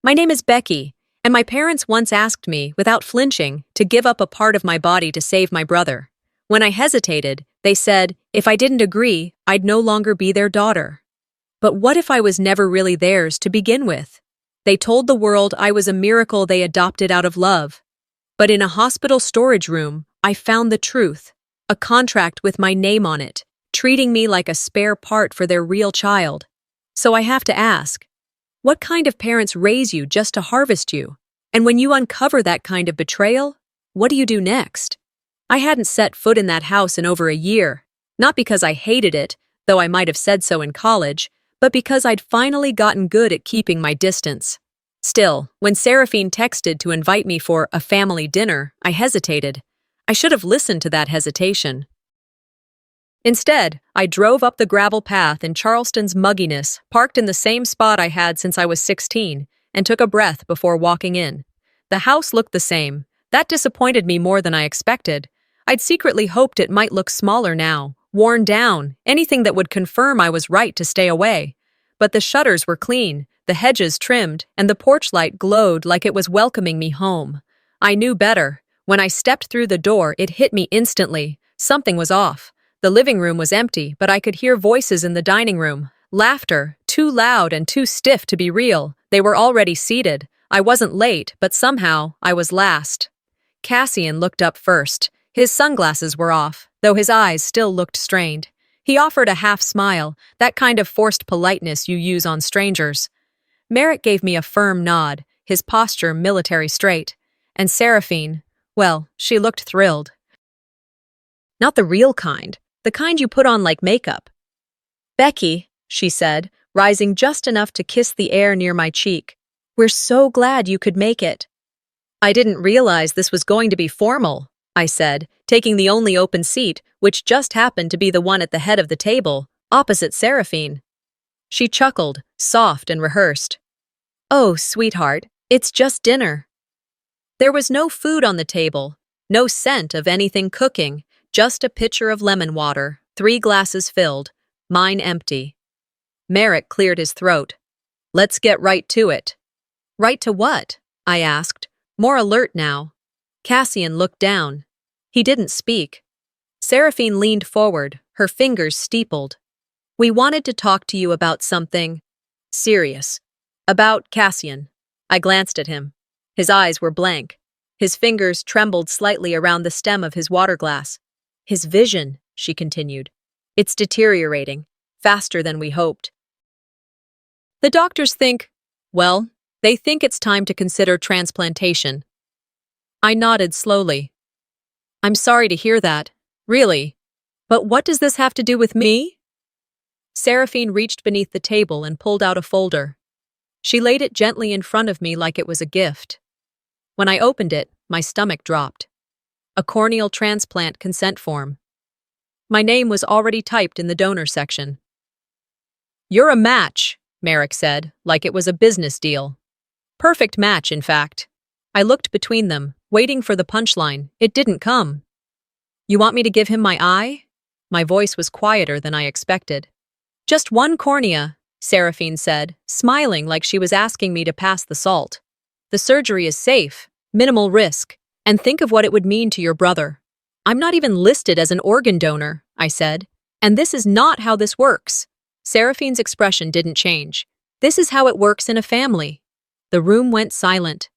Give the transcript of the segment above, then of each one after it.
My name is Becky, and my parents once asked me, without flinching, to give up a part of my body to save my brother. When I hesitated, they said, if I didn't agree, I'd no longer be their daughter. But what if I was never really theirs to begin with? They told the world I was a miracle they adopted out of love. But in a hospital storage room, I found the truth, a contract with my name on it, treating me like a spare part for their real child. So I have to ask, what kind of parents raise you just to harvest you? And when you uncover that kind of betrayal, what do you do next? I hadn't set foot in that house in over a year, not because I hated it, though I might have said so in college, but because I'd finally gotten good at keeping my distance. Still, when Seraphine texted to invite me for a family dinner, I hesitated. I should have listened to that hesitation. Instead, I drove up the gravel path in Charleston's mugginess, parked in the same spot I had since I was 16, and took a breath before walking in. The house looked the same. That disappointed me more than I expected. I'd secretly hoped it might look smaller now, worn down, anything that would confirm I was right to stay away. But the shutters were clean, the hedges trimmed, and the porch light glowed like it was welcoming me home. I knew better. When I stepped through the door, it hit me instantly. Something was off. The living room was empty, but I could hear voices in the dining room. Laughter, too loud and too stiff to be real. They were already seated. I wasn't late, but somehow I was last. Cassian looked up first. His sunglasses were off, though his eyes still looked strained. He offered a half smile, that kind of forced politeness you use on strangers. Merrick gave me a firm nod, his posture military straight. And Seraphine, well, she looked thrilled. Not the real kind, the kind you put on like makeup. Becky, she said, rising just enough to kiss the air near my cheek. We're so glad you could make it. I didn't realize this was going to be formal, I said, taking the only open seat, which just happened to be the one at the head of the table, opposite Seraphine. She chuckled, soft and rehearsed. Oh, sweetheart, it's just dinner. There was no food on the table, no scent of anything cooking, just a pitcher of lemon water, 3 glasses filled, mine empty. Merrick cleared his throat. Let's get right to it. Right to what? I asked, more alert now. Cassian looked down. He didn't speak. Seraphine leaned forward, her fingers steepled. We wanted to talk to you about something serious. About Cassian. I glanced at him. His eyes were blank. His fingers trembled slightly around the stem of his water glass. His vision, she continued. It's deteriorating, faster than we hoped. The doctors think, well, they think it's time to consider transplantation. I nodded slowly. I'm sorry to hear that, really. But what does this have to do with me? Seraphine reached beneath the table and pulled out a folder. She laid it gently in front of me like it was a gift. When I opened it, my stomach dropped. A corneal transplant consent form. My name was already typed in the donor section. You're a match, Merrick said, like it was a business deal. Perfect match, in fact. I looked between them, waiting for the punchline. It didn't come. You want me to give him my eye? My voice was quieter than I expected. Just one cornea, Seraphine said, smiling like she was asking me to pass the salt. The surgery is safe, minimal risk, and think of what it would mean to your brother. I'm not even listed as an organ donor, I said, and this is not how this works. Seraphine's expression didn't change. This is how it works in a family. The room went silent.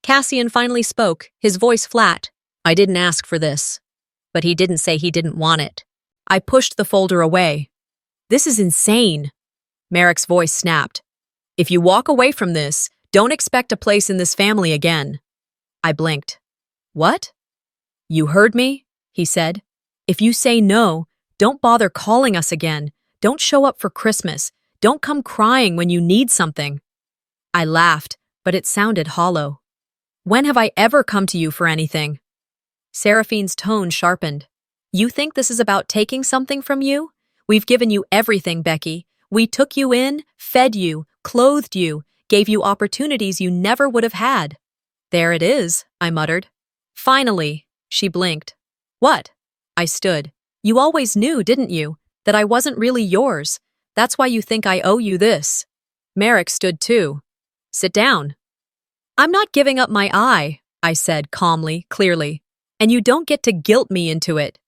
Cassian finally spoke, his voice flat. I didn't ask for this. But he didn't say he didn't want it. I pushed the folder away. This is insane. Merrick's voice snapped. If you walk away from this, don't expect a place in this family again. I blinked. What? You heard me? He said. If you say no, don't bother calling us again. Don't show up for Christmas. Don't come crying when you need something. I laughed, but it sounded hollow. When have I ever come to you for anything? Seraphine's tone sharpened. You think this is about taking something from you? We've given you everything, Becky. We took you in, fed you, clothed you, gave you opportunities you never would have had. There it is, I muttered. Finally, she blinked. What? I stood. You always knew, didn't you, that I wasn't really yours. That's why you think I owe you this. Merrick stood too. Sit down. I'm not giving up my eye, I said calmly, clearly. And you don't get to guilt me into it.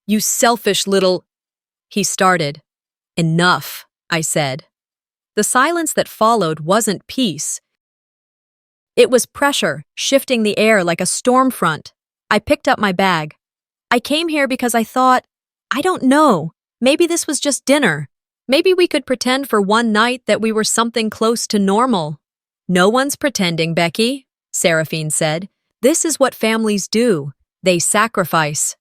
You selfish little... He started. Enough, I said. The silence that followed wasn't peace. It was pressure, shifting the air like a storm front. I picked up my bag. I came here because I thought, I don't know, maybe this was just dinner. Maybe we could pretend for one night that we were something close to normal. No one's pretending, Becky, Seraphine said. This is what families do. They sacrifice.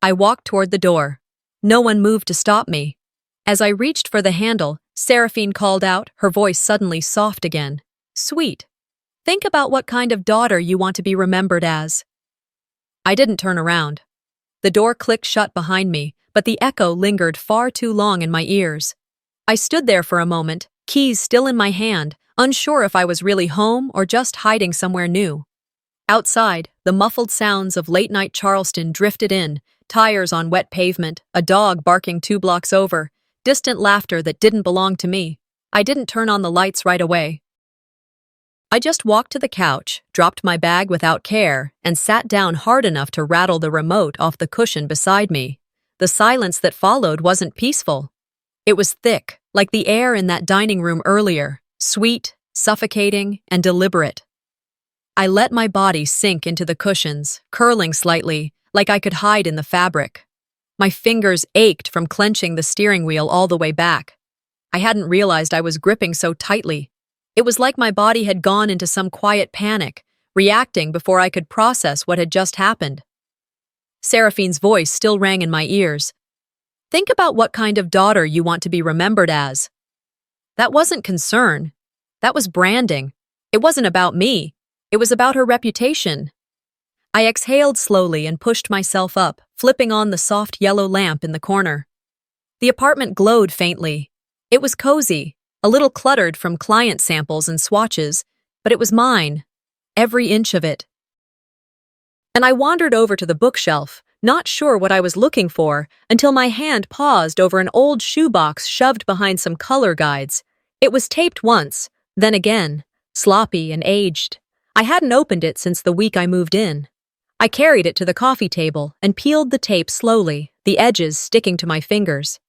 I walked toward the door. No one moved to stop me. As I reached for the handle, Seraphine called out, her voice suddenly soft again. Sweet. Think about what kind of daughter you want to be remembered as. I didn't turn around. The door clicked shut behind me, but the echo lingered far too long in my ears. I stood there for a moment, keys still in my hand, unsure if I was really home or just hiding somewhere new. Outside, the muffled sounds of late-night Charleston drifted in, tires on wet pavement, a dog barking 2 blocks over, distant laughter that didn't belong to me. I didn't turn on the lights right away. I just walked to the couch, dropped my bag without care, and sat down hard enough to rattle the remote off the cushion beside me. The silence that followed wasn't peaceful. It was thick, like the air in that dining room earlier, sweet, suffocating, and deliberate. I let my body sink into the cushions, curling slightly, like I could hide in the fabric. My fingers ached from clenching the steering wheel all the way back. I hadn't realized I was gripping so tightly. It was like my body had gone into some quiet panic, reacting before I could process what had just happened. Seraphine's voice still rang in my ears. Think about what kind of daughter you want to be remembered as. That wasn't concern. That was branding. It wasn't about me. It was about her reputation. I exhaled slowly and pushed myself up, flipping on the soft yellow lamp in the corner. The apartment glowed faintly. It was cozy, a little cluttered from client samples and swatches, but it was mine, every inch of it. And I wandered over to the bookshelf, not sure what I was looking for, until my hand paused over an old shoebox shoved behind some color guides. It was taped once, then again, sloppy and aged. I hadn't opened it since the week I moved in. I carried it to the coffee table and peeled the tape slowly, the edges sticking to my fingers.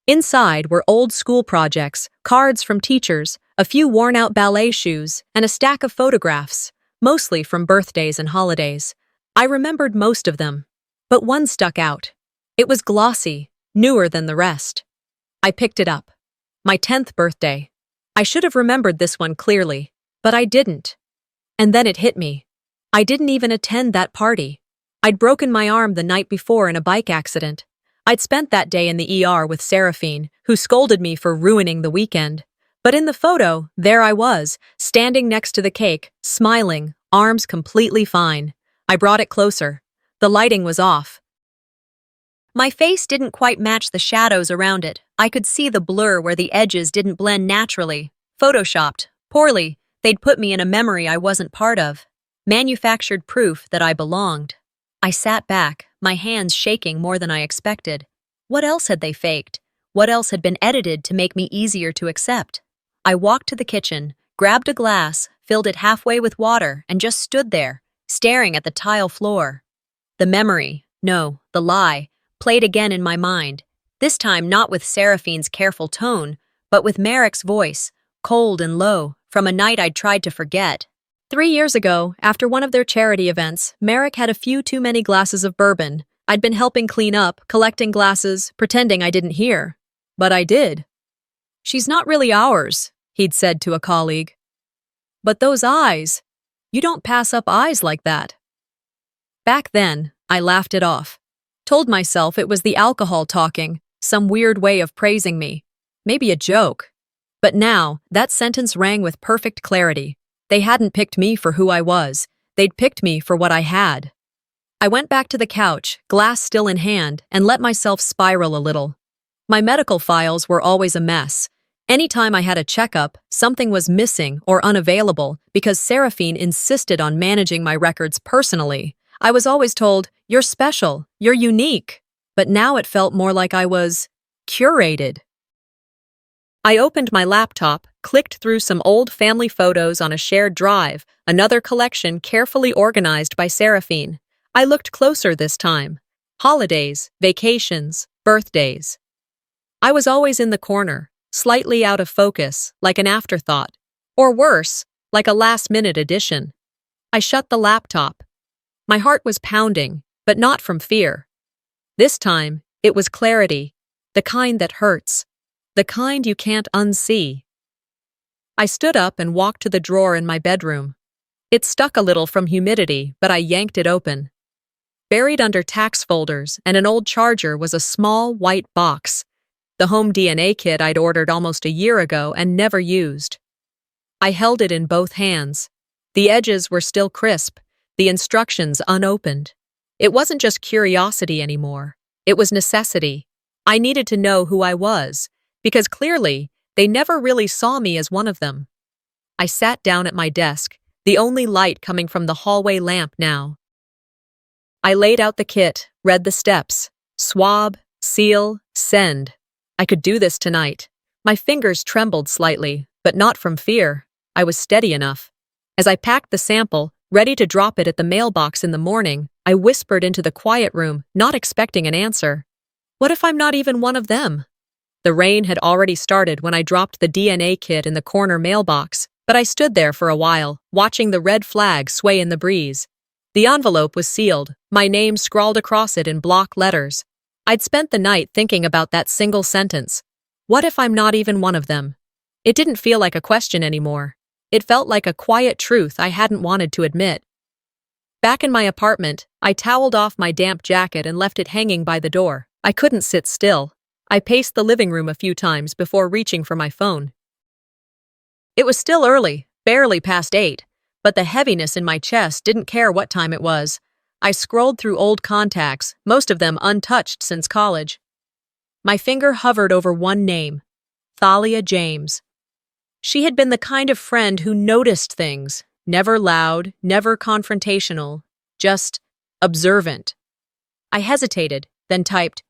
Inside were old school projects, cards from teachers, a few worn-out ballet shoes, and a stack of photographs, mostly from birthdays and holidays. I remembered most of them, but one stuck out. It was glossy, newer than the rest. I picked it up. My 10th birthday. I should have remembered this one clearly, but I didn't. And then it hit me. I didn't even attend that party. I'd broken my arm the night before in a bike accident. I'd spent that day in the ER with Seraphine, who scolded me for ruining the weekend. But in the photo, there I was, standing next to the cake, smiling, arms completely fine. I brought it closer. The lighting was off. My face didn't quite match the shadows around it. I could see the blur where the edges didn't blend naturally. Photoshopped, poorly, they'd put me in a memory I wasn't part of. Manufactured proof that I belonged. I sat back, my hands shaking more than I expected. What else had they faked? What else had been edited to make me easier to accept? I walked to the kitchen, grabbed a glass, filled it halfway with water, and just stood there, staring at the tile floor. The memory, no, the lie, played again in my mind, this time not with Seraphine's careful tone, but with Merrick's voice, cold and low, from a night I'd tried to forget. 3 years ago, after one of their charity events, Merrick had a few too many glasses of bourbon. I'd been helping clean up, collecting glasses, pretending I didn't hear. But I did. She's not really ours, he'd said to a colleague. But those eyes, you don't pass up eyes like that. Back then, I laughed it off. Told myself it was the alcohol talking, some weird way of praising me. Maybe a joke. But now, that sentence rang with perfect clarity. They hadn't picked me for who I was. They'd picked me for what I had. I went back to the couch, glass still in hand, and let myself spiral a little. My medical files were always a mess. Anytime I had a checkup, something was missing or unavailable because Seraphine insisted on managing my records personally. I was always told, "You're special, you're unique." But now it felt more like I was curated. I opened my laptop, clicked through some old family photos on a shared drive, another collection carefully organized by Seraphine. I looked closer this time. Holidays, vacations, birthdays. I was always in the corner, slightly out of focus, like an afterthought. Or worse, like a last-minute addition. I shut the laptop. My heart was pounding, but not from fear. This time, it was clarity, the kind that hurts, the kind you can't unsee. I stood up and walked to the drawer in my bedroom. It stuck a little from humidity, but I yanked it open. Buried under tax folders and an old charger was a small, white box, the home DNA kit I'd ordered almost a year ago and never used. I held it in both hands. The edges were still crisp, the instructions unopened. It wasn't just curiosity anymore. It was necessity. I needed to know who I was, because clearly, they never really saw me as one of them. I sat down at my desk, the only light coming from the hallway lamp now. I laid out the kit, read the steps. Swab, seal, send. I could do this tonight. My fingers trembled slightly, but not from fear. I was steady enough. As I packed the sample, ready to drop it at the mailbox in the morning, I whispered into the quiet room, not expecting an answer. What if I'm not even one of them? The rain had already started when I dropped the DNA kit in the corner mailbox, but I stood there for a while, watching the red flag sway in the breeze. The envelope was sealed, my name scrawled across it in block letters. I'd spent the night thinking about that single sentence. What if I'm not even one of them? It didn't feel like a question anymore. It felt like a quiet truth I hadn't wanted to admit. Back in my apartment, I toweled off my damp jacket and left it hanging by the door. I couldn't sit still. I paced the living room a few times before reaching for my phone. It was still early, barely past 8, but the heaviness in my chest didn't care what time it was. I scrolled through old contacts, most of them untouched since college. My finger hovered over one name, Thalia James. She had been the kind of friend who noticed things, never loud, never confrontational, just observant. I hesitated, then typed,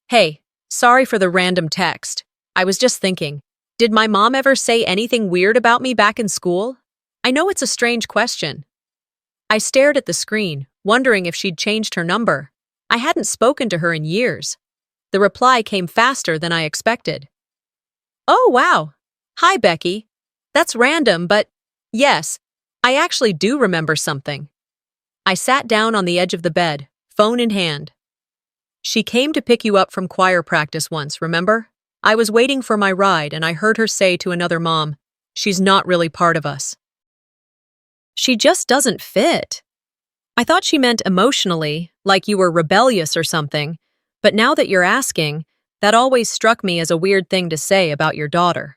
"Hey, sorry for the random text. I was just thinking, did my mom ever say anything weird about me back in school? I know it's a strange question." I stared at the screen, wondering if she'd changed her number. I hadn't spoken to her in years. The reply came faster than I expected. "Oh, wow. Hi, Becky. That's random, but yes, I actually do remember something." I sat down on the edge of the bed, phone in hand. "She came to pick you up from choir practice once, remember? I was waiting for my ride and I heard her say to another mom, 'She's not really part of us.' She just doesn't fit." I thought she meant emotionally, like you were rebellious or something, but now that you're asking, that always struck me as a weird thing to say about your daughter.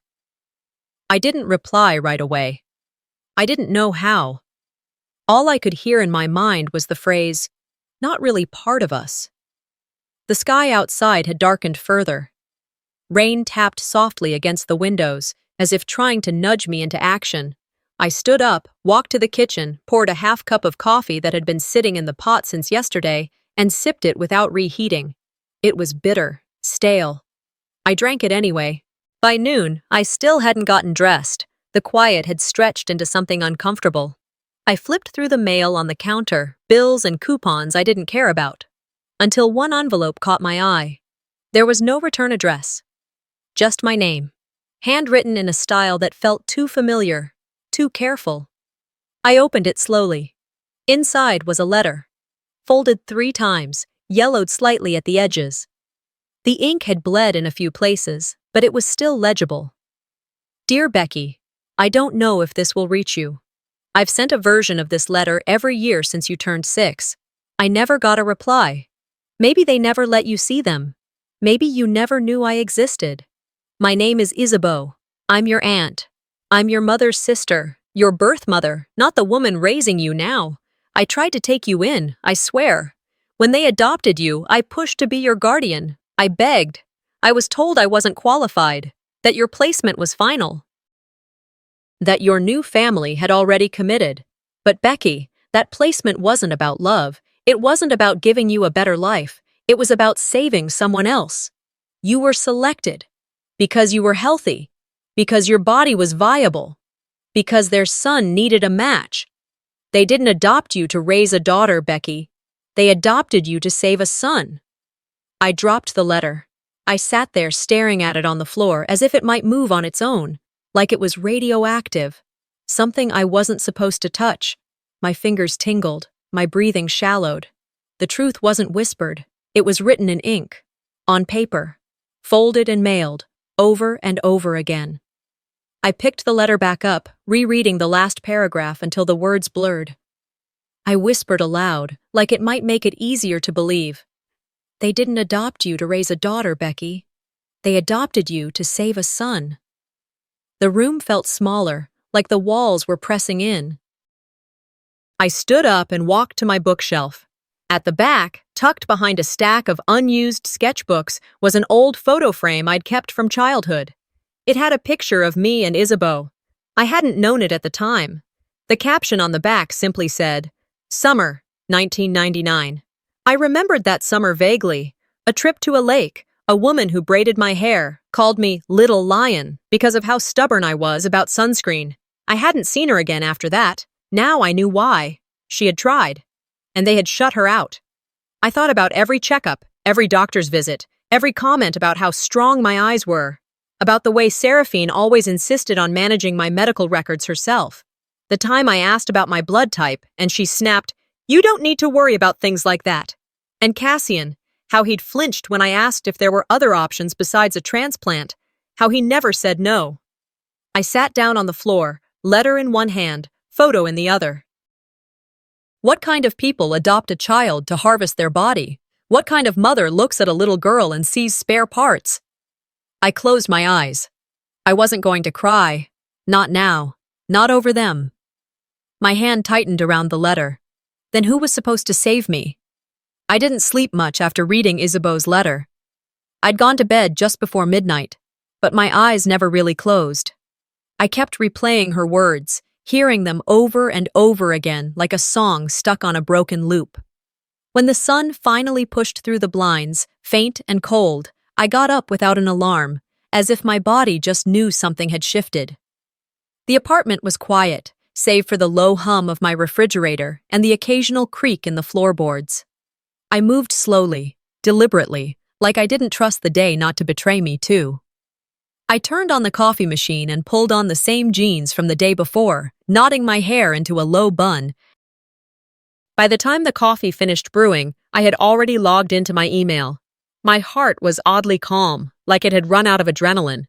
I didn't reply right away. I didn't know how. All I could hear in my mind was the phrase, "not really part of us." The sky outside had darkened further. Rain tapped softly against the windows, as if trying to nudge me into action. I stood up, walked to the kitchen, poured a half cup of coffee that had been sitting in the pot since yesterday, and sipped it without reheating. It was bitter, stale. I drank it anyway. By noon, I still hadn't gotten dressed. The quiet had stretched into something uncomfortable. I flipped through the mail on the counter, bills and coupons I didn't care about, until one envelope caught my eye. There was no return address. Just my name, handwritten in a style that felt too familiar, too careful. I opened it slowly. Inside was a letter, folded 3 times, yellowed slightly at the edges. The ink had bled in a few places, but it was still legible. "Dear Becky, I don't know if this will reach you. I've sent a version of this letter every year since you turned 6. I never got a reply. Maybe they never let you see them. Maybe you never knew I existed. My name is Isabeau. I'm your aunt. I'm your mother's sister, your birth mother, not the woman raising you now. I tried to take you in, I swear. When they adopted you, I pushed to be your guardian. I begged. I was told I wasn't qualified, that your placement was final, that your new family had already committed. But Becky, that placement wasn't about love. It wasn't about giving you a better life. It was about saving someone else. You were selected because you were healthy, Because your body was viable. Because their son needed a match. They didn't adopt you to raise a daughter, Becky. They adopted you to save a son. I dropped the letter. I sat there staring at it on the floor as if it might move on its own, like it was radioactive, something I wasn't supposed to touch. My fingers tingled, my breathing shallowed. The truth wasn't whispered, it was written in ink, on paper, folded and mailed, over and over again. I picked the letter back up, rereading the last paragraph until the words blurred. I whispered aloud, like it might make it easier to believe. They didn't adopt you to raise a daughter, Becky. They adopted you to save a son. The room felt smaller, like the walls were pressing in. I stood up and walked to my bookshelf. At the back, tucked behind a stack of unused sketchbooks, was an old photo frame I'd kept from childhood. It had a picture of me and Isabeau. I hadn't known it at the time. The caption on the back simply said, Summer, 1999. I remembered that summer vaguely. A trip to a lake, a woman who braided my hair, called me Little Lion because of how stubborn I was about sunscreen. I hadn't seen her again after that. Now I knew why. She had tried. And they had shut her out. I thought about every checkup, every doctor's visit, every comment about how strong my eyes were, about the way Seraphine always insisted on managing my medical records herself. The time I asked about my blood type, and she snapped, "You don't need to worry about things like that." And Cassian, how he'd flinched when I asked if there were other options besides a transplant, how he never said no. I sat down on the floor, letter in one hand, photo in the other. What kind of people adopt a child to harvest their body? What kind of mother looks at a little girl and sees spare parts? I closed my eyes. I wasn't going to cry. Not now. Not over them. My hand tightened around the letter. Then who was supposed to save me? I didn't sleep much after reading Isabeau's letter. I'd gone to bed just before midnight, but my eyes never really closed. I kept replaying her words, hearing them over and over again like a song stuck on a broken loop. When the sun finally pushed through the blinds, faint and cold, I got up without an alarm, as if my body just knew something had shifted. The apartment was quiet, save for the low hum of my refrigerator and the occasional creak in the floorboards. I moved slowly, deliberately, like I didn't trust the day not to betray me too. I turned on the coffee machine and pulled on the same jeans from the day before, knotting my hair into a low bun. By the time the coffee finished brewing, I had already logged into my email. My heart was oddly calm, like it had run out of adrenaline.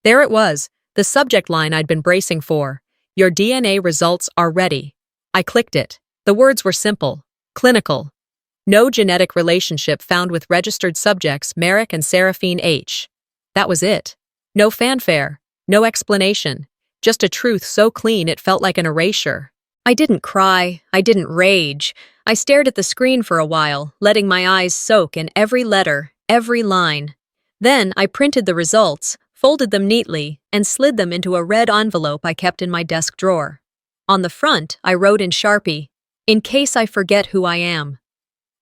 There it was, the subject line I'd been bracing for. Your DNA results are ready. I clicked it. The words were simple, clinical. No genetic relationship found with registered subjects Merrick and Seraphine H. That was it. No fanfare, no explanation, just a truth so clean it felt like an erasure. I didn't cry, I didn't rage. I stared at the screen for a while, letting my eyes soak in every letter, every line. Then I printed the results, folded them neatly, and slid them into a red envelope I kept in my desk drawer. On the front, I wrote in Sharpie, "In case I forget who I am."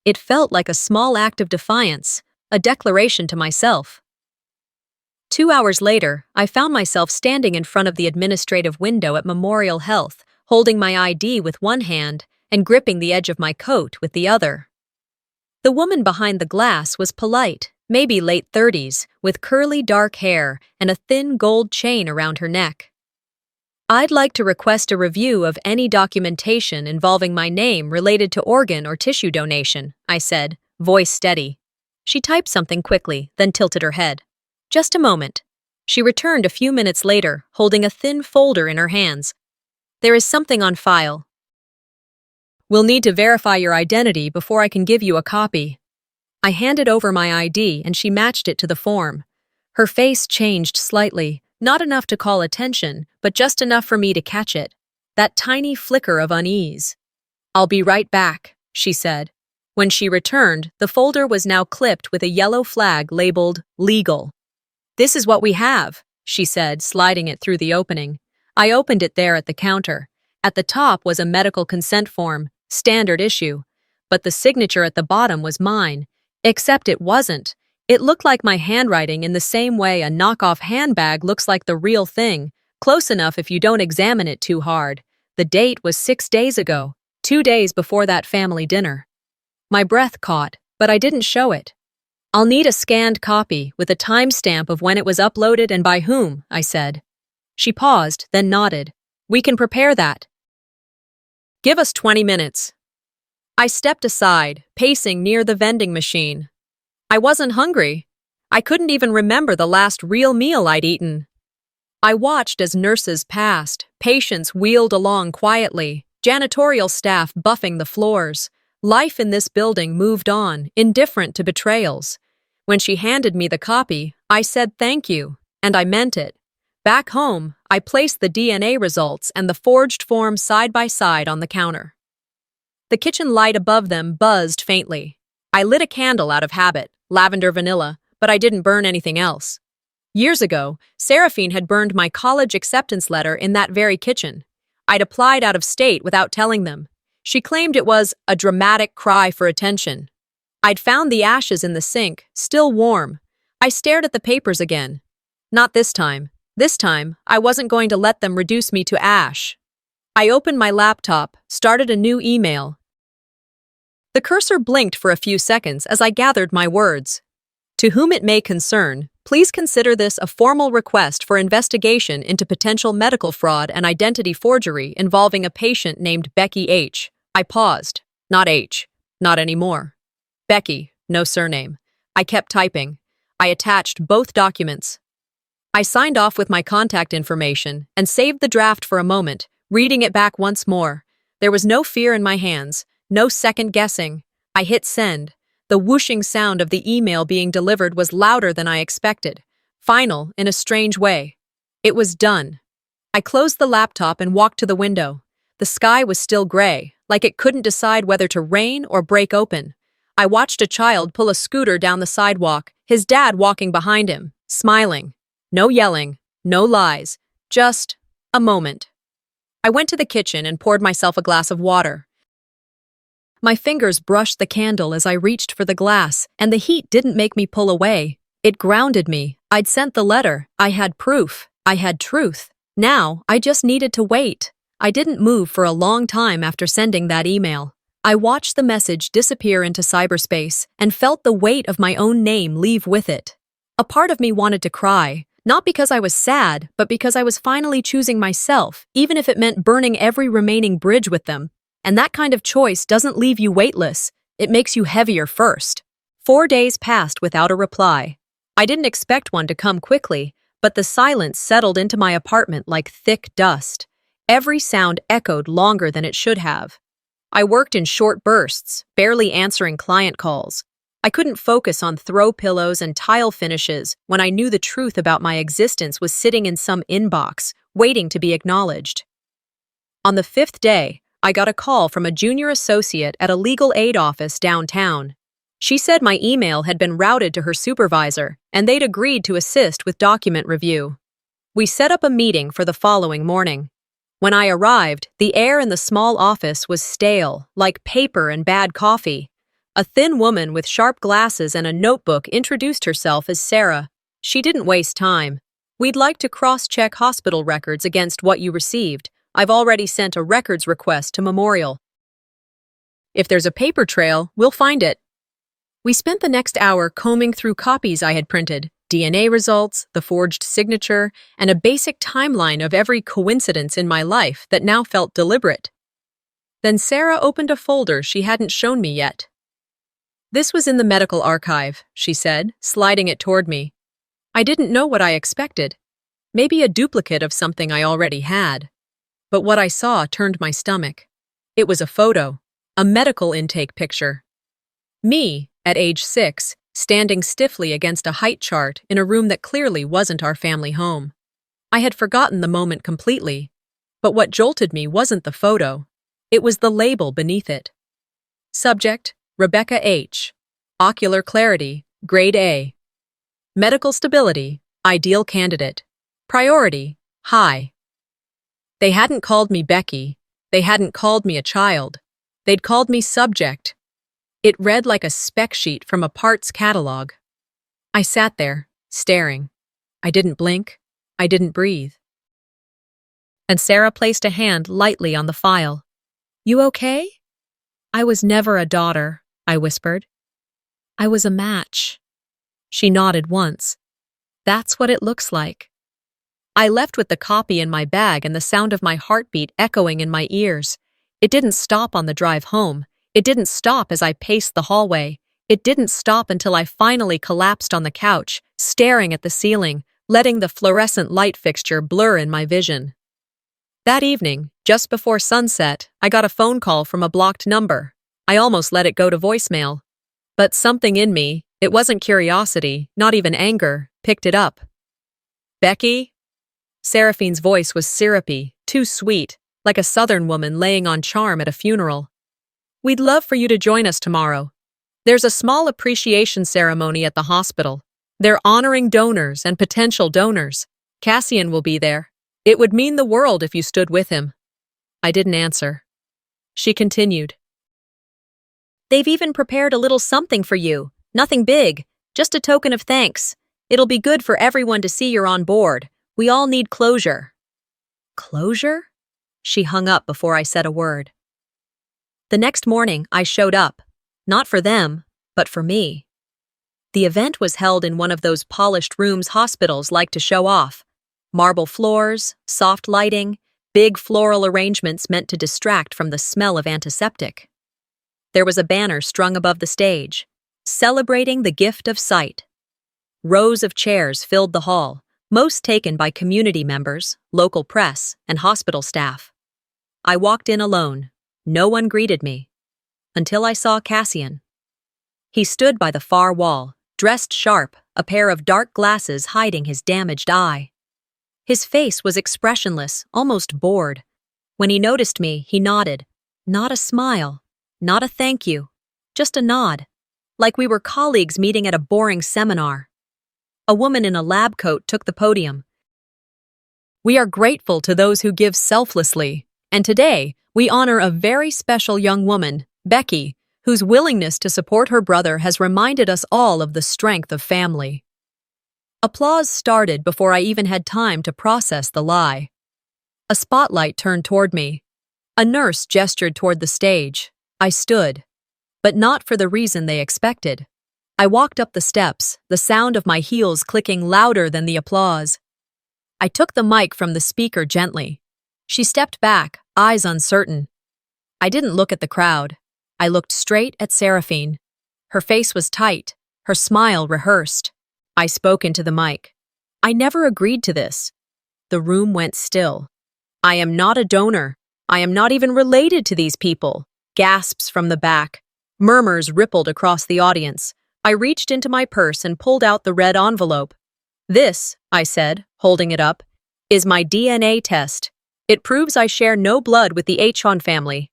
It felt like a small act of defiance, a declaration to myself. 2 hours later, I found myself standing in front of the administrative window at Memorial Health, holding my ID with one hand and gripping the edge of my coat with the other. The woman behind the glass was polite, maybe late 30s, with curly dark hair and a thin gold chain around her neck. "I'd like to request a review of any documentation involving my name related to organ or tissue donation," I said, voice steady. She typed something quickly, then tilted her head. "Just a moment." She returned a few minutes later, holding a thin folder in her hands. "There is something on file. We'll need to verify your identity before I can give you a copy." I handed over my ID and she matched it to the form. Her face changed slightly, not enough to call attention, but just enough for me to catch it. That tiny flicker of unease. "I'll be right back," she said. When she returned, the folder was now clipped with a yellow flag labeled "Legal." "This is what we have," she said, sliding it through the opening. I opened it there at the counter. At the top was a medical consent form, standard issue. But the signature at the bottom was mine. Except it wasn't. It looked like my handwriting in the same way a knockoff handbag looks like the real thing, close enough if you don't examine it too hard. The date was 6 days ago, 2 days before that family dinner. My breath caught, but I didn't show it. I'll need a scanned copy with a timestamp of when it was uploaded and by whom, I said. She paused, then nodded. We can prepare that. Give us 20 minutes. I stepped aside, pacing near the vending machine. I wasn't hungry. I couldn't even remember the last real meal I'd eaten. I watched as nurses passed, patients wheeled along quietly, janitorial staff buffing the floors. Life in this building moved on, indifferent to betrayals. When she handed me the copy, I said thank you, and I meant it. Back home, I placed the DNA results and the forged form side by side on the counter. The kitchen light above them buzzed faintly. I lit a candle out of habit, lavender vanilla, but I didn't burn anything else. Years ago, Seraphine had burned my college acceptance letter in that very kitchen. I'd applied out of state without telling them. She claimed it was a dramatic cry for attention. I'd found the ashes in the sink, still warm. I stared at the papers again. Not this time. This time, I wasn't going to let them reduce me to ash. I opened my laptop, started a new email. The cursor blinked for a few seconds as I gathered my words. To whom it may concern, please consider this a formal request for investigation into potential medical fraud and identity forgery involving a patient named Becky H. I paused. Not H. Not anymore. Becky, no surname. I kept typing. I attached both documents. I signed off with my contact information and saved the draft for a moment, reading it back once more. There was no fear in my hands, no second guessing. I hit send. The whooshing sound of the email being delivered was louder than I expected. Final, in a strange way. It was done. I closed the laptop and walked to the window. The sky was still gray, like it couldn't decide whether to rain or break open. I watched a child pull a scooter down the sidewalk, his dad walking behind him, smiling. No yelling, no lies, just a moment. I went to the kitchen and poured myself a glass of water. My fingers brushed the candle as I reached for the glass, and the heat didn't make me pull away. It grounded me. I'd sent the letter. I had proof. I had truth. Now, I just needed to wait. I didn't move for a long time after sending that email. I watched the message disappear into cyberspace and felt the weight of my own name leave with it. A part of me wanted to cry. Not because I was sad, but because I was finally choosing myself, even if it meant burning every remaining bridge with them. And that kind of choice doesn't leave you weightless. It makes you heavier first. 4 days passed without a reply. I didn't expect one to come quickly, but the silence settled into my apartment like thick dust. Every sound echoed longer than it should have. I worked in short bursts, barely answering client calls. I couldn't focus on throw pillows and tile finishes when I knew the truth about my existence was sitting in some inbox, waiting to be acknowledged. On the 5th day, I got a call from a junior associate at a legal aid office downtown. She said my email had been routed to her supervisor, and they'd agreed to assist with document review. We set up a meeting for the following morning. When I arrived, the air in the small office was stale, like paper and bad coffee. A thin woman with sharp glasses and a notebook introduced herself as Sarah. She didn't waste time. We'd like to cross-check hospital records against what you received. I've already sent a records request to Memorial. If there's a paper trail, we'll find it. We spent the next hour combing through copies I had printed, DNA results, the forged signature, and a basic timeline of every coincidence in my life that now felt deliberate. Then Sarah opened a folder she hadn't shown me yet. This was in the medical archive, she said, sliding it toward me. I didn't know what I expected. Maybe a duplicate of something I already had. But what I saw turned my stomach. It was a photo, a medical intake picture. Me, at age 6, standing stiffly against a height chart in a room that clearly wasn't our family home. I had forgotten the moment completely, but what jolted me wasn't the photo. It was the label beneath it. Subject, Rebecca H. Ocular clarity, grade A. Medical stability, ideal candidate. Priority, high. They hadn't called me Becky. They hadn't called me a child. They'd called me subject. It read like a spec sheet from a parts catalog. I sat there, staring. I didn't blink. I didn't breathe. And Sarah placed a hand lightly on the file. "You okay?" "I was never a daughter," I whispered. "I was a match." She nodded once. "That's what it looks like." I left with the copy in my bag and the sound of my heartbeat echoing in my ears. It didn't stop on the drive home. It didn't stop as I paced the hallway. It didn't stop until I finally collapsed on the couch, staring at the ceiling, letting the fluorescent light fixture blur in my vision. That evening, just before sunset, I got a phone call from a blocked number. I almost let it go to voicemail. But something in me, it wasn't curiosity, not even anger, picked it up. "Becky?" Seraphine's voice was syrupy, too sweet, like a southern woman laying on charm at a funeral. "We'd love for you to join us tomorrow. There's a small appreciation ceremony at the hospital. They're honoring donors and potential donors. Cassian will be there. It would mean the world if you stood with him." I didn't answer. She continued. "They've even prepared a little something for you. Nothing big, just a token of thanks. It'll be good for everyone to see you're on board. We all need closure." "Closure?" She hung up before I said a word. The next morning, I showed up. Not for them, but for me. The event was held in one of those polished rooms hospitals like to show off. Marble floors, soft lighting, big floral arrangements meant to distract from the smell of antiseptic. There was a banner strung above the stage, celebrating the gift of sight. Rows of chairs filled the hall, most taken by community members, local press, and hospital staff. I walked in alone. No one greeted me. Until I saw Cassian. He stood by the far wall, dressed sharp, a pair of dark glasses hiding his damaged eye. His face was expressionless, almost bored. When he noticed me, he nodded. Not a smile, not a thank you, just a nod, like we were colleagues meeting at a boring seminar. A woman in a lab coat took the podium. "We are grateful to those who give selflessly, and today we honor a very special young woman, Becky, whose willingness to support her brother has reminded us all of the strength of family." Applause started before I even had time to process the lie. A spotlight turned toward me. A nurse gestured toward the stage. I stood, but not for the reason they expected. I walked up the steps, the sound of my heels clicking louder than the applause. I took the mic from the speaker gently. She stepped back, eyes uncertain. I didn't look at the crowd. I looked straight at Seraphine. Her face was tight, her smile rehearsed. I spoke into the mic. "I never agreed to this." The room went still. "I am not a donor. I am not even related to these people." Gasps from the back. Murmurs rippled across the audience. I reached into my purse and pulled out the red envelope. "This," I said, holding it up, "is my DNA test. It proves I share no blood with the Achon family."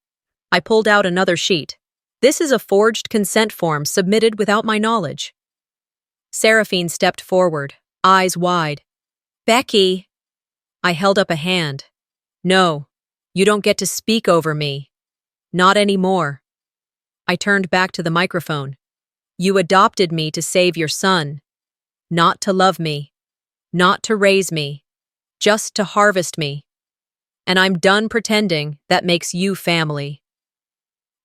I pulled out another sheet. "This is a forged consent form submitted without my knowledge." Seraphine stepped forward, eyes wide. "Becky!" I held up a hand. "No, you don't get to speak over me. Not anymore." I turned back to the microphone. "You adopted me to save your son. Not to love me. Not to raise me. Just to harvest me. And I'm done pretending that makes you family."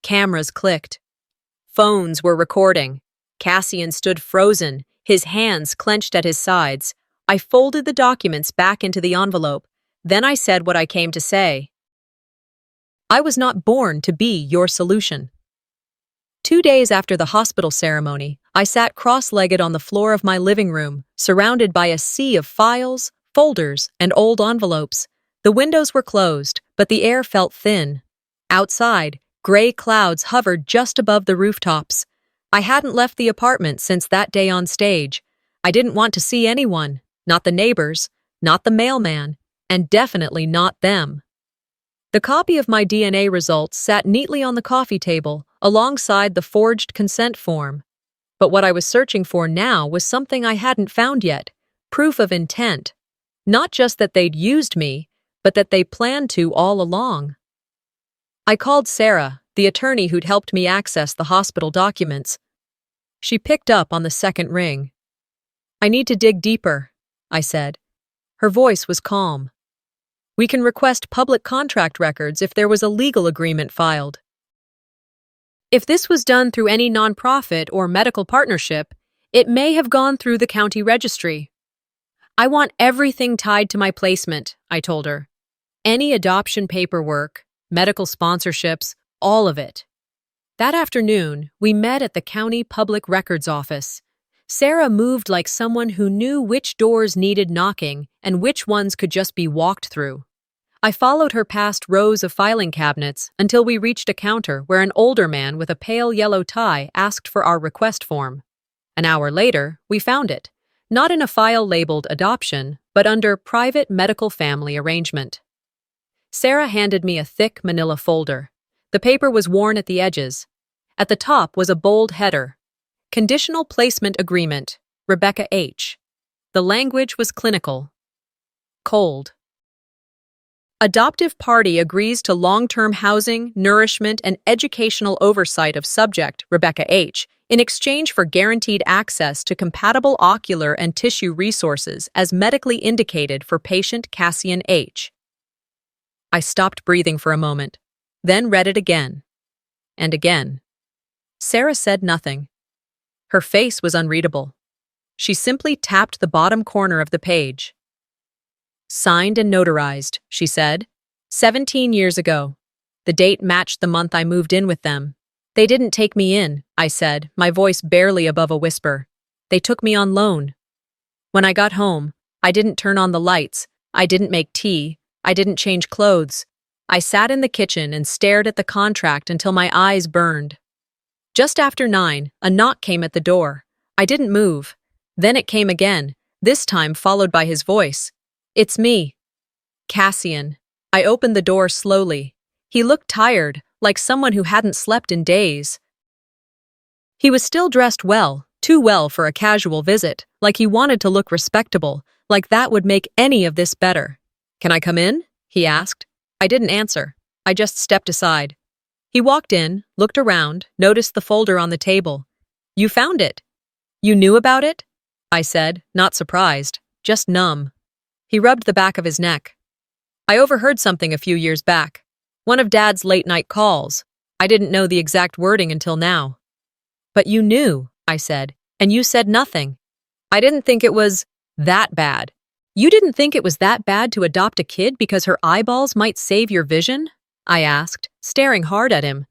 Cameras clicked. Phones were recording. Cassian stood frozen, his hands clenched at his sides. I folded the documents back into the envelope. Then I said what I came to say. "I was not born to be your solution." 2 days after the hospital ceremony, I sat cross-legged on the floor of my living room, surrounded by a sea of files, folders, and old envelopes. The windows were closed, but the air felt thin. Outside, gray clouds hovered just above the rooftops. I hadn't left the apartment since that day on stage. I didn't want to see anyone, not the neighbors, not the mailman, and definitely not them. The copy of my DNA results sat neatly on the coffee table, alongside the forged consent form. But what I was searching for now was something I hadn't found yet, proof of intent. Not just that they'd used me, but that they planned to all along. I called Sarah, the attorney who'd helped me access the hospital documents. She picked up on the second ring. I need to dig deeper, I said. Her voice was calm. We can request public contract records if there was a legal agreement filed. If this was done through any nonprofit or medical partnership, it may have gone through the county registry. I want everything tied to my placement, I told her. Any adoption paperwork, medical sponsorships, all of it. That afternoon, we met at the county public records office. Sarah moved like someone who knew which doors needed knocking and which ones could just be walked through. I followed her past rows of filing cabinets until we reached a counter where an older man with a pale yellow tie asked for our request form. An hour later, we found it, not in a file labeled adoption, but under private medical family arrangement. Sarah handed me a thick manila folder. The paper was worn at the edges. At the top was a bold header, Conditional Placement Agreement, Rebecca H. The language was clinical. Cold. Adoptive party agrees to long-term housing, nourishment, and educational oversight of subject, Rebecca H., in exchange for guaranteed access to compatible ocular and tissue resources as medically indicated for patient Cassian H. I stopped breathing for a moment, then read it again. And again. Sarah said nothing. Her face was unreadable. She simply tapped the bottom corner of the page. Signed and notarized, she said. 17 years ago. The date matched the month I moved in with them. They didn't take me in, I said, my voice barely above a whisper. They took me on loan. When I got home, I didn't turn on the lights. I didn't make tea. I didn't change clothes. I sat in the kitchen and stared at the contract until my eyes burned. Just after 9, a knock came at the door. I didn't move. Then it came again, this time followed by his voice. It's me. Cassian. I opened the door slowly. He looked tired, like someone who hadn't slept in days. He was still dressed well, too well for a casual visit, like he wanted to look respectable, like that would make any of this better. Can I come in? He asked. I didn't answer. I just stepped aside. He walked in, looked around, noticed the folder on the table. You found it. You knew about it? I said, not surprised, just numb. He rubbed the back of his neck. I overheard something a few years back. One of Dad's late-night calls. I didn't know the exact wording until now. But you knew, I said, and you said nothing. I didn't think it was that bad. You didn't think it was that bad to adopt a kid because her eyeballs might save your vision? I asked, staring hard at him.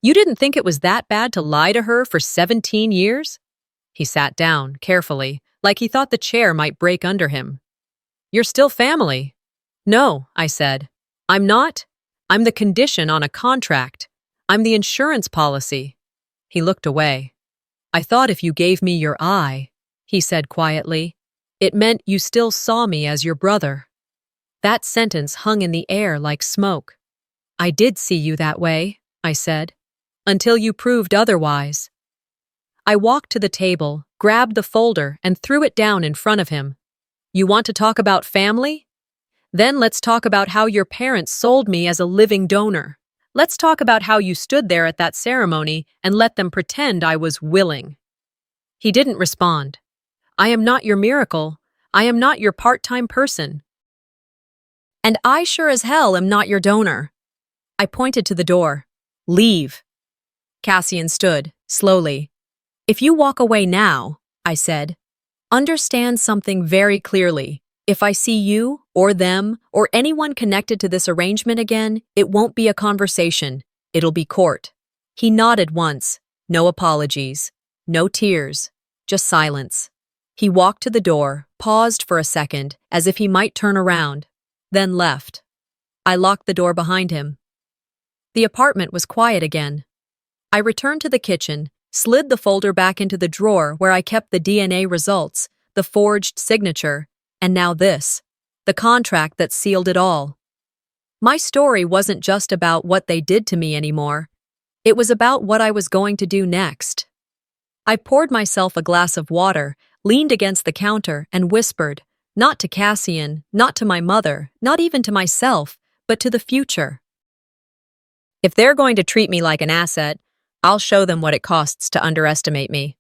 You didn't think it was that bad to lie to her for 17 years? He sat down, carefully, like he thought the chair might break under him. You're still family. No, I said. I'm not. I'm the condition on a contract. I'm the insurance policy. He looked away. I thought if you gave me your eye, he said quietly, it meant you still saw me as your brother. That sentence hung in the air like smoke. I did see you that way, I said, until you proved otherwise. I walked to the table, grabbed the folder, and threw it down in front of him. You want to talk about family? Then let's talk about how your parents sold me as a living donor. Let's talk about how you stood there at that ceremony and let them pretend I was willing. He didn't respond. I am not your miracle. I am not your part-time person. And I sure as hell am not your donor. I pointed to the door. Leave. Cassian stood, slowly. If you walk away now, I said, understand something very clearly. If I see you, or them, or anyone connected to this arrangement again, it won't be a conversation. It'll be court. He nodded once. No apologies. No tears. Just silence. He walked to the door, paused for a second, as if he might turn around, then left. I locked the door behind him. The apartment was quiet again. I returned to the kitchen, slid the folder back into the drawer where I kept the DNA results, the forged signature, and now this, the contract that sealed it all. My story wasn't just about what they did to me anymore. It was about what I was going to do next. I poured myself a glass of water, leaned against the counter, and whispered, not to Cassian, not to my mother, not even to myself, but to the future. If they're going to treat me like an asset, I'll show them what it costs to underestimate me.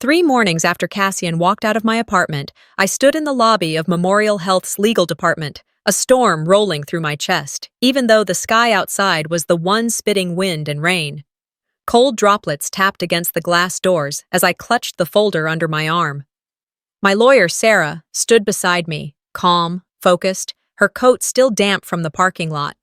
3 mornings after Cassian walked out of my apartment, I stood in the lobby of Memorial Health's legal department, a storm rolling through my chest, even though the sky outside was the one spitting wind and rain. Cold droplets tapped against the glass doors as I clutched the folder under my arm. My lawyer, Sarah, stood beside me, calm, focused, her coat still damp from the parking lot.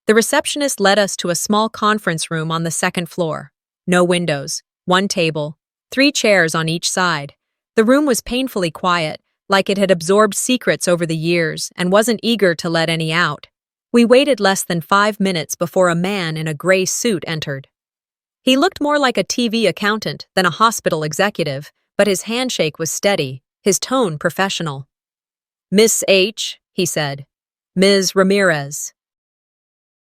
The receptionist led us to a small conference room on the second floor. No windows, one table, 3 chairs on each side. The room was painfully quiet, like it had absorbed secrets over the years and wasn't eager to let any out. We waited less than 5 minutes before a man in a gray suit entered. He looked more like a TV accountant than a hospital executive, but his handshake was steady, his tone professional. "Miss H," he said. "Ms. Ramirez.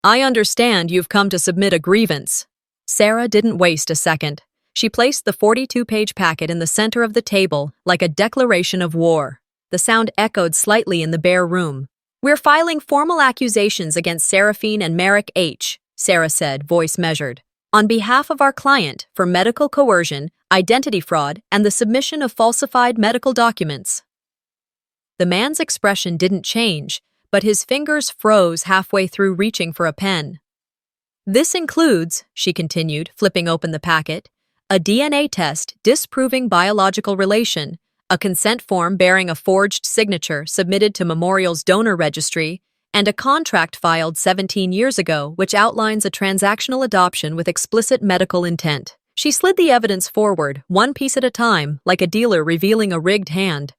I understand you've come to submit a grievance." Sarah didn't waste a second. She placed the 42-page packet in the center of the table like a declaration of war. The sound echoed slightly in the bare room. "We're filing formal accusations against Seraphine and Merrick H," Sarah said, voice measured, "on behalf of our client for medical coercion, identity fraud, and the submission of falsified medical documents." The man's expression didn't change, but his fingers froze halfway through reaching for a pen. "This includes," she continued, flipping open the packet, "a DNA test disproving biological relation, a consent form bearing a forged signature submitted to Memorial's donor registry, and a contract filed 17 years ago which outlines a transactional adoption with explicit medical intent." She slid the evidence forward, one piece at a time, like a dealer revealing a rigged hand.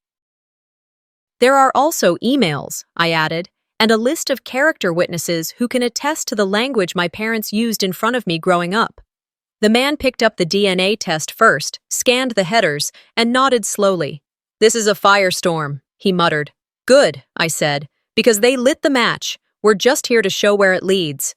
"There are also emails," I added, "and a list of character witnesses who can attest to the language my parents used in front of me growing up." The man picked up the DNA test first, scanned the headers, and nodded slowly. "This is a firestorm," he muttered. "Good," I said, "because they lit the match. We're just here to show where it leads."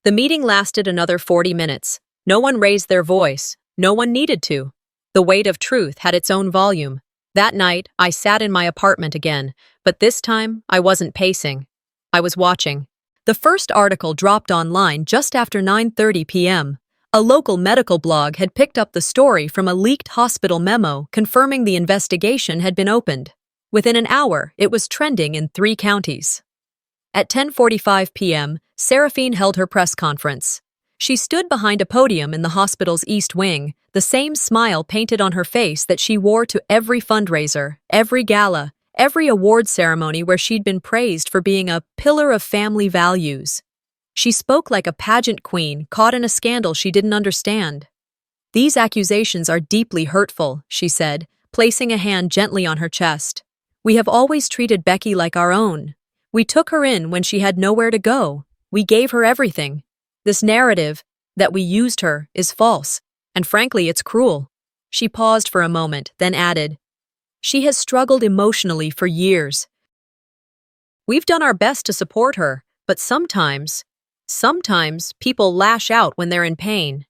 The meeting lasted another 40 minutes. No one raised their voice. No one needed to. The weight of truth had its own volume. That night, I sat in my apartment again, but this time I wasn't pacing. I was watching. The first article dropped online just after 9:30 p.m. A local medical blog had picked up the story from a leaked hospital memo confirming the investigation had been opened. Within an hour, it was trending in 3 counties. At 10:45 p.m., Seraphine held her press conference. She stood behind a podium in the hospital's East Wing, the same smile painted on her face that she wore to every fundraiser, every gala, every award ceremony where she'd been praised for being a pillar of family values. She spoke like a pageant queen caught in a scandal she didn't understand. "These accusations are deeply hurtful," she said, placing a hand gently on her chest. "We have always treated Becky like our own. We took her in when she had nowhere to go. We gave her everything. This narrative, that we used her, is false, and frankly, it's cruel." She paused for a moment, then added, "She has struggled emotionally for years. We've done our best to support her, but sometimes people lash out when they're in pain."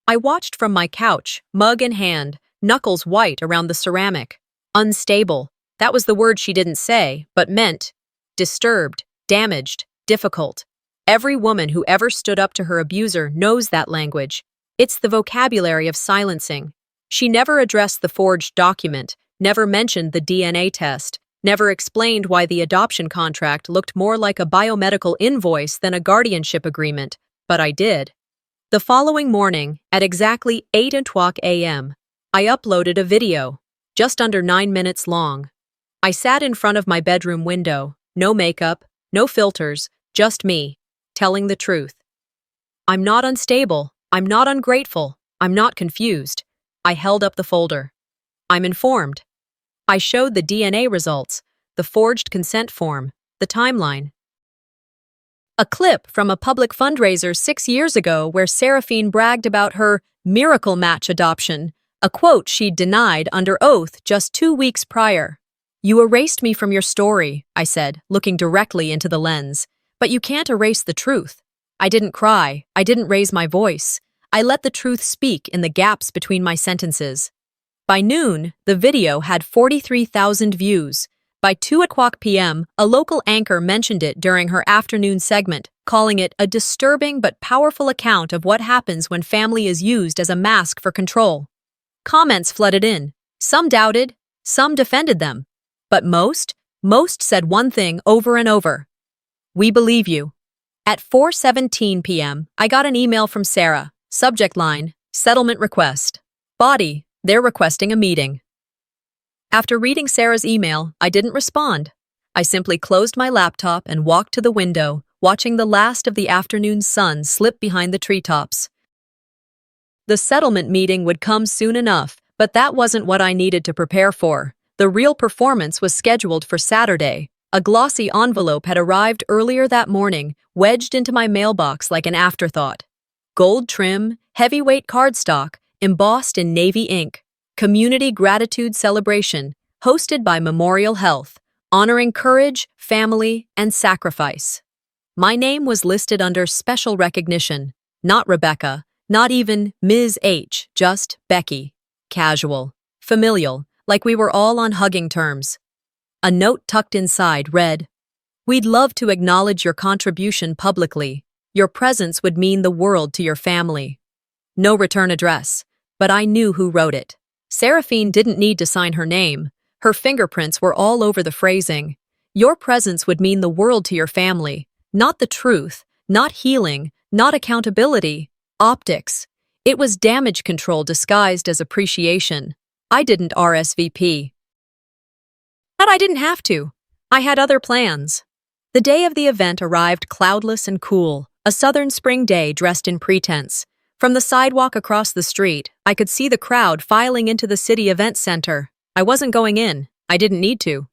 I watched from my couch, mug in hand, knuckles white around the ceramic. Unstable. That was the word she didn't say, but meant disturbed, damaged, difficult. Every woman who ever stood up to her abuser knows that language. It's the vocabulary of silencing. She never addressed the forged document, never mentioned the DNA test, never explained why the adoption contract looked more like a biomedical invoice than a guardianship agreement, but I did. The following morning, at exactly 8:00 a.m., I uploaded a video, just under 9 minutes long. I sat in front of my bedroom window, no makeup, no filters, just me, telling the truth. I'm not unstable, I'm not ungrateful, I'm not confused. I held up the folder. I'm informed. I showed the DNA results, the forged consent form, the timeline. A clip from a public fundraiser 6 years ago where Seraphine bragged about her miracle match adoption, a quote she'd denied under oath just 2 weeks prior. "You erased me from your story," I said, looking directly into the lens. "But you can't erase the truth. I didn't cry. I didn't raise my voice. I let the truth speak in the gaps between my sentences." By noon, the video had 43,000 views. By 2:00 p.m., a local anchor mentioned it during her afternoon segment, calling it a disturbing but powerful account of what happens when family is used as a mask for control. Comments flooded in. Some doubted, some defended them. But most said one thing over and over. We believe you. At 4:17 p.m., I got an email from Sarah. Subject line, settlement request. Body, they're requesting a meeting. After reading Sarah's email, I didn't respond. I simply closed my laptop and walked to the window, watching the last of the afternoon sun slip behind the treetops. The settlement meeting would come soon enough, but that wasn't what I needed to prepare for. The real performance was scheduled for Saturday. A glossy envelope had arrived earlier that morning, wedged into my mailbox like an afterthought. Gold trim, heavyweight cardstock, embossed in navy ink. Community Gratitude Celebration, hosted by Memorial Health, honoring courage, family, and sacrifice. My name was listed under special recognition. Not Rebecca, not even Ms. H, just Becky. Casual, familial, like we were all on hugging terms. A note tucked inside read, "We'd love to acknowledge your contribution publicly. Your presence would mean the world to your family." No return address, but I knew who wrote it. Seraphine didn't need to sign her name. Her fingerprints were all over the phrasing. Your presence would mean the world to your family. Not the truth, not healing, not accountability. Optics. It was damage control disguised as appreciation. I didn't RSVP. But I didn't have to. I had other plans. The day of the event arrived cloudless and cool, a southern spring day dressed in pretense. From the sidewalk across the street, I could see the crowd filing into the city event center. I wasn't going in. I didn't need to.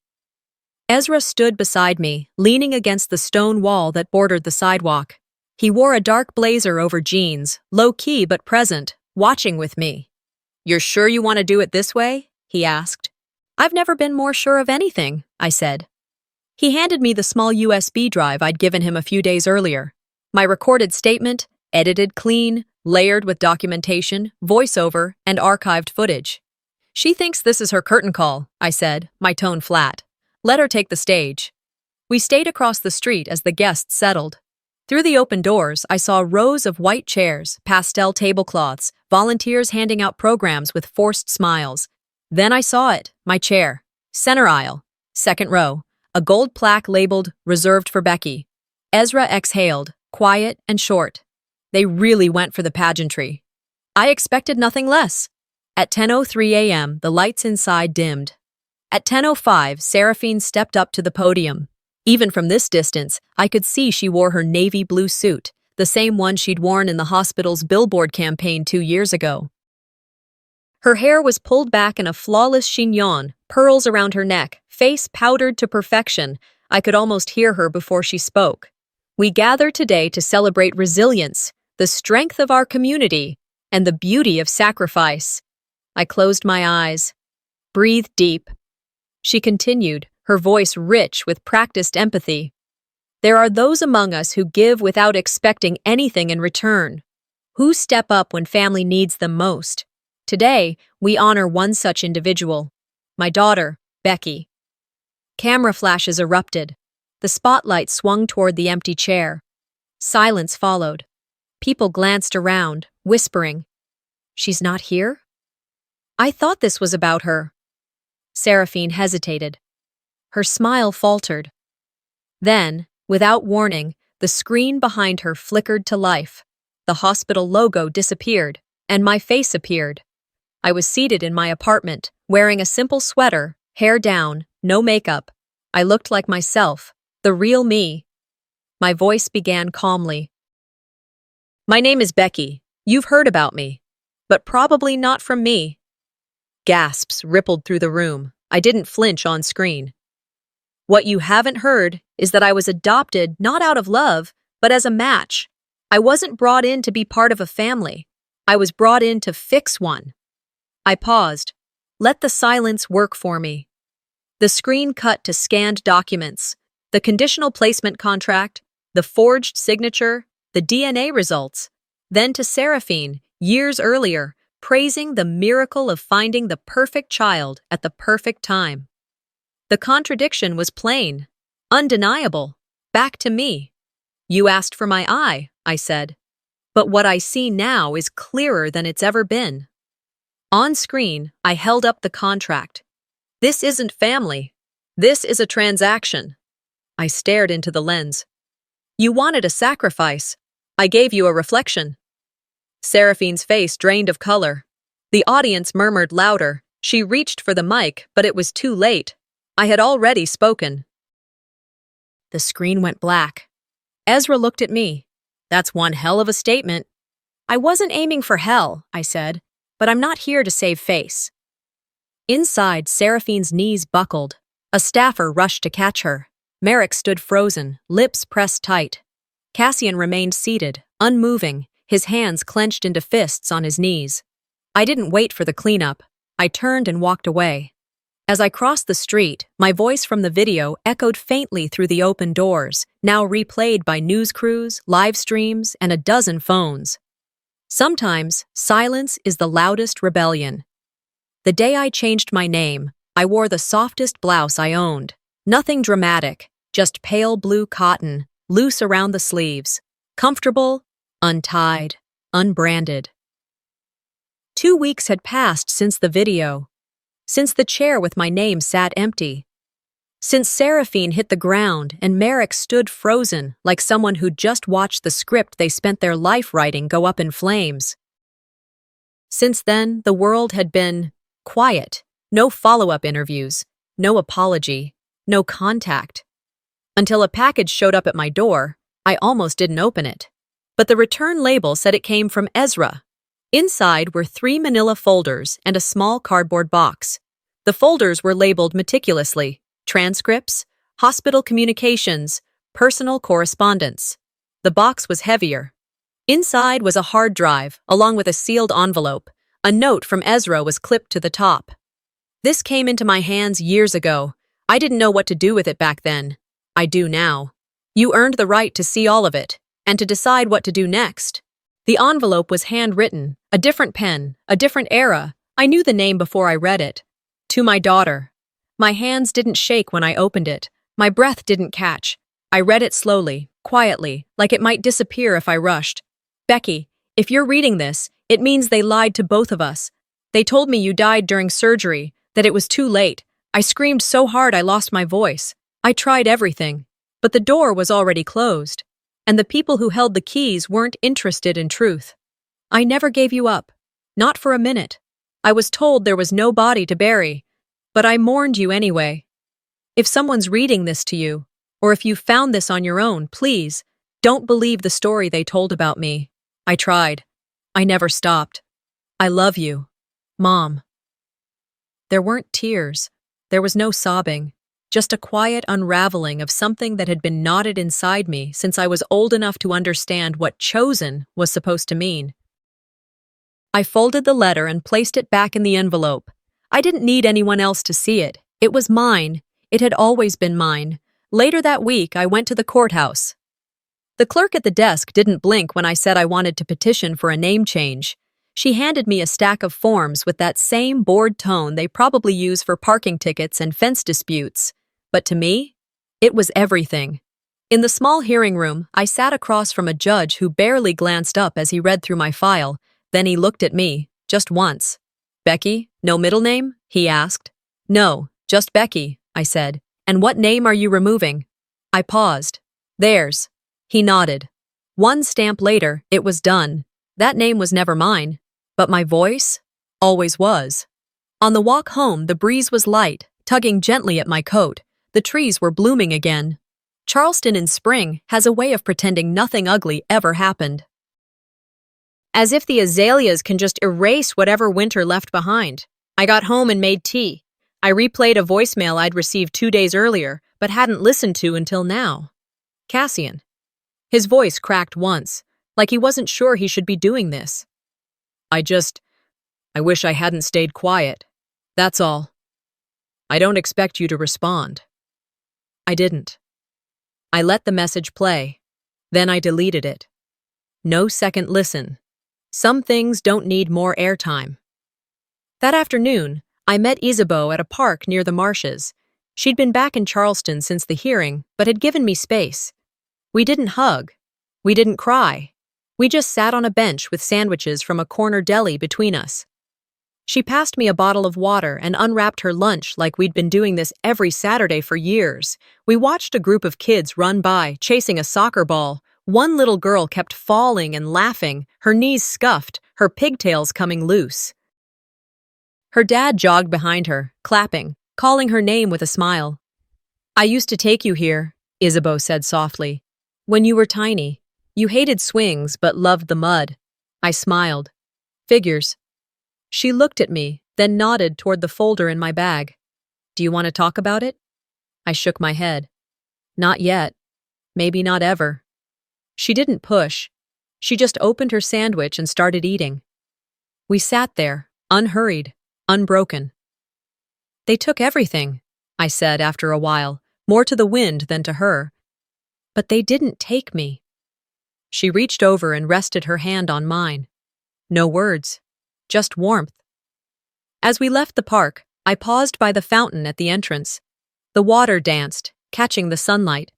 Ezra stood beside me, leaning against the stone wall that bordered the sidewalk. He wore a dark blazer over jeans, low-key but present, watching with me. "You're sure you want to do it this way?" he asked. "I've never been more sure of anything," I said. He handed me the small USB drive I'd given him a few days earlier. My recorded statement, edited clean, layered with documentation, voiceover, and archived footage. "She thinks this is her curtain call," I said, my tone flat. "Let her take the stage." We stayed across the street as the guests settled. Through the open doors, I saw rows of white chairs, pastel tablecloths, volunteers handing out programs with forced smiles. Then I saw it, my chair. Center aisle, second row, a gold plaque labeled "Reserved for Becky." Ezra exhaled, quiet and short. They really went for the pageantry. I expected nothing less. At 10:03 a.m., the lights inside dimmed. At 10:05, Seraphine stepped up to the podium. Even from this distance, I could see she wore her navy blue suit, the same one she'd worn in the hospital's billboard campaign 2 years ago. Her hair was pulled back in a flawless chignon, pearls around her neck, face powdered to perfection. I could almost hear her before she spoke. "We gather today to celebrate resilience, the strength of our community, and the beauty of sacrifice." I closed my eyes, breathed deep. She continued, her voice rich with practiced empathy. "There are those among us who give without expecting anything in return, who step up when family needs them most. Today, we honor one such individual, my daughter, Becky." Camera flashes erupted. The spotlight swung toward the empty chair. Silence followed. People glanced around, whispering, "She's not here?" I thought this was about her. Seraphine hesitated. Her smile faltered. Then, without warning, the screen behind her flickered to life. The hospital logo disappeared, and my face appeared. I was seated in my apartment, wearing a simple sweater, hair down, no makeup. I looked like myself, the real me. My voice began calmly. "My name is Becky. You've heard about me, but probably not from me." Gasps rippled through the room. I didn't flinch on screen. "What you haven't heard is that I was adopted not out of love, but as a match. I wasn't brought in to be part of a family. I was brought in to fix one." I paused. Let the silence work for me. The screen cut to scanned documents, the conditional placement contract, the forged signature, the DNA results. Then to Seraphine, years earlier, praising the miracle of finding the perfect child at the perfect time. The contradiction was plain, undeniable, back to me. "You asked for my eye," I said. "But what I see now is clearer than it's ever been." On screen, I held up the contract. This isn't family. This is a transaction. I stared into the lens. You wanted a sacrifice. I gave you a reflection. Seraphine's face drained of color. The audience murmured louder. She reached for the mic, but it was too late. I had already spoken. The screen went black. Ezra looked at me. That's one hell of a statement. I wasn't aiming for hell, I said, but I'm not here to save face. Inside, Seraphine's knees buckled. A staffer rushed to catch her. Merrick stood frozen, lips pressed tight. Cassian remained seated, unmoving, his hands clenched into fists on his knees. I didn't wait for the cleanup. I turned and walked away. As I crossed the street, my voice from the video echoed faintly through the open doors, now replayed by news crews, live streams, and a dozen phones. Sometimes, silence is the loudest rebellion. The day I changed my name, I wore the softest blouse I owned. Nothing dramatic, just pale blue cotton, loose around the sleeves. Comfortable, untied, unbranded. 2 weeks had passed since the video. Since the chair with my name sat empty. Since Seraphine hit the ground and Merrick stood frozen like someone who'd just watched the script they spent their life writing go up in flames. Since then, the world had been quiet. No follow-up interviews, no apology, no contact. Until a package showed up at my door, I almost didn't open it. But the return label said it came from Ezra. Inside were 3 manila folders and a small cardboard box. The folders were labeled meticulously: transcripts, hospital communications, personal correspondence. The box was heavier. Inside was a hard drive, along with a sealed envelope. A note from Ezra was clipped to the top. This came into my hands years ago. I didn't know what to do with it back then. I do now. You earned the right to see all of it, and to decide what to do next. The envelope was handwritten, a different pen, a different era. I knew the name before I read it. To my daughter. My hands didn't shake when I opened it. My breath didn't catch. I read it slowly, quietly, like it might disappear if I rushed. Becky, if you're reading this, it means they lied to both of us. They told me you died during surgery, that it was too late. I screamed so hard I lost my voice. I tried everything. But the door was already closed. And the people who held the keys weren't interested in truth. I never gave you up. Not for a minute. I was told there was no body to bury. But I mourned you anyway. If someone's reading this to you, or if you found this on your own, please, don't believe the story they told about me. I tried. I never stopped. I love you, Mom. There weren't tears. There was no sobbing. Just a quiet unraveling of something that had been knotted inside me since I was old enough to understand what chosen was supposed to mean. I folded the letter and placed it back in the envelope. I didn't need anyone else to see it. It was mine. It had always been mine. Later that week, I went to the courthouse. The clerk at the desk didn't blink when I said I wanted to petition for a name change. She handed me a stack of forms with that same bored tone they probably use for parking tickets and fence disputes. But to me, it was everything. In the small hearing room, I sat across from a judge who barely glanced up as he read through my file. Then he looked at me, just once. Becky, no middle name? He asked. No, just Becky, I said. And what name are you removing? I paused. Theirs. He nodded. One stamp later, it was done. That name was never mine. But my voice? Always was. On the walk home, the breeze was light, tugging gently at my coat. The trees were blooming again. Charleston in spring has a way of pretending nothing ugly ever happened. As if the azaleas can just erase whatever winter left behind. I got home and made tea. I replayed a voicemail I'd received 2 days earlier, but hadn't listened to until now. Cassian. His voice cracked once, like he wasn't sure he should be doing this. I wish I hadn't stayed quiet. That's all. I don't expect you to respond. I didn't. I let the message play. Then I deleted it. No second listen. Some things don't need more airtime. That afternoon, I met Isabeau at a park near the marshes. She'd been back in Charleston since the hearing, but had given me space. We didn't hug. We didn't cry. We just sat on a bench with sandwiches from a corner deli between us. She passed me a bottle of water and unwrapped her lunch like we'd been doing this every Saturday for years. We watched a group of kids run by, chasing a soccer ball. One little girl kept falling and laughing, her knees scuffed, her pigtails coming loose. Her dad jogged behind her, clapping, calling her name with a smile. "I used to take you here," Isabeau said softly. "When you were tiny. You hated swings but loved the mud." I smiled. "Figures." She looked at me, then nodded toward the folder in my bag. "Do you want to talk about it?" I shook my head. "Not yet. Maybe not ever." She didn't push. She just opened her sandwich and started eating. We sat there, unhurried, unbroken. "They took everything," I said after a while, more to the wind than to her. "But they didn't take me." She reached over and rested her hand on mine. No words, just warmth. As we left the park, I paused by the fountain at the entrance. The water danced, catching the sunlight.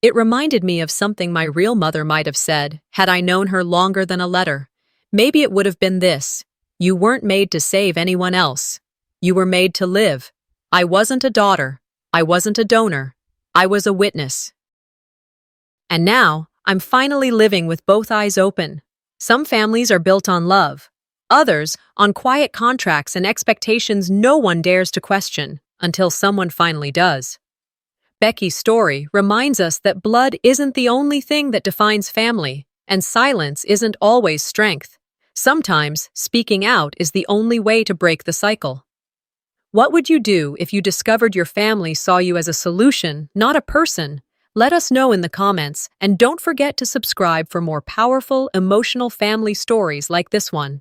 It reminded me of something my real mother might have said, had I known her longer than a letter. Maybe it would have been this: "You weren't made to save anyone else. You were made to live." I wasn't a daughter. I wasn't a donor. I was a witness. And now, I'm finally living with both eyes open. Some families are built on love. Others, on quiet contracts and expectations no one dares to question, until someone finally does. Becky's story reminds us that blood isn't the only thing that defines family, and silence isn't always strength. Sometimes, speaking out is the only way to break the cycle. What would you do if you discovered your family saw you as a solution, not a person? Let us know in the comments, and don't forget to subscribe for more powerful, emotional family stories like this one.